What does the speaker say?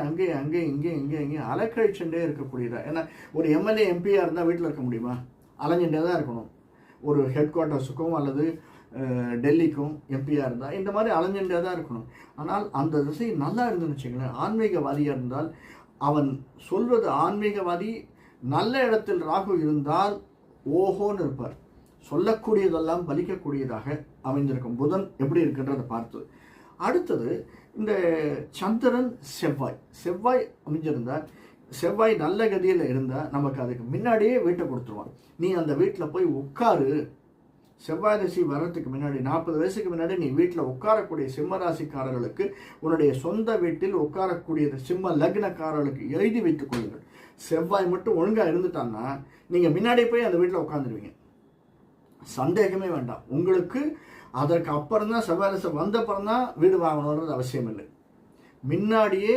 அங்கே அங்கே இங்கே இங்கே இங்கே அலைக்கழிச்சுட்டே இருக்கக்கூடியதா. ஏன்னா ஒரு எம்எல்ஏ எம்பியாக இருந்தால் வீட்டில் இருக்க முடியுமா? அலைஞ்சுட்டே தான் இருக்கணும். ஒரு ஹெட் குவார்ட்டர்ஸுக்கும் அல்லது டெல்லிக்கும் எம்பியாக இருந்தால் இந்த மாதிரி அலைஞ்சுட்டே தான் இருக்கணும். ஆனால் அந்த திசை நல்லா இருந்துன்னு வச்சுங்களேன், ஆன்மீகவாதியாக இருந்தால் அவன் சொல்வது ஆன்மீகவாதி நல்ல இடத்தில் ராகு இருந்தால் ஓஹோன்னு இருப்பார். சொல்லக்கூடியதெல்லாம் பலிக்கக்கூடியதாக அமைந்திருக்கும். புதன் எப்படி இருக்குன்றதை பார்த்து அடுத்தது இந்த சந்திரன் செவ்வாய் அமைஞ்சிருந்தால், செவ்வாய் நல்ல கதியில் இருந்தால் நமக்கு அதுக்கு முன்னாடியே வீட்டை கொடுத்துருவான். நீ அந்த வீட்டில் போய் உட்காரு. செவ்வாய் தசை வர்றதுக்கு முன்னாடி 40 வயசுக்கு முன்னாடி நீ வீட்டில் உட்காரக்கூடிய சிம்ம ராசிக்காரர்களுக்கு, உன்னுடைய சொந்த வீட்டில் உட்காரக்கூடிய சிம்ம லக்னக்காரர்களுக்கு எழுதி வைத்துக் கொள்ளுங்கள். செவ்வாய் மட்டும் ஒழுங்காக இருந்துட்டான்னா நீங்கள் முன்னாடி போய் அந்த வீட்டில் உட்காந்துருவீங்க, சந்தேகமே வேண்டாம். உங்களுக்கு அதற்கு அப்புறம் தான் செவ்வாய் தசை வந்த அப்புறம் தான் வீடு வாங்கணுன்றது அவசியம் இல்லை. முன்னாடியே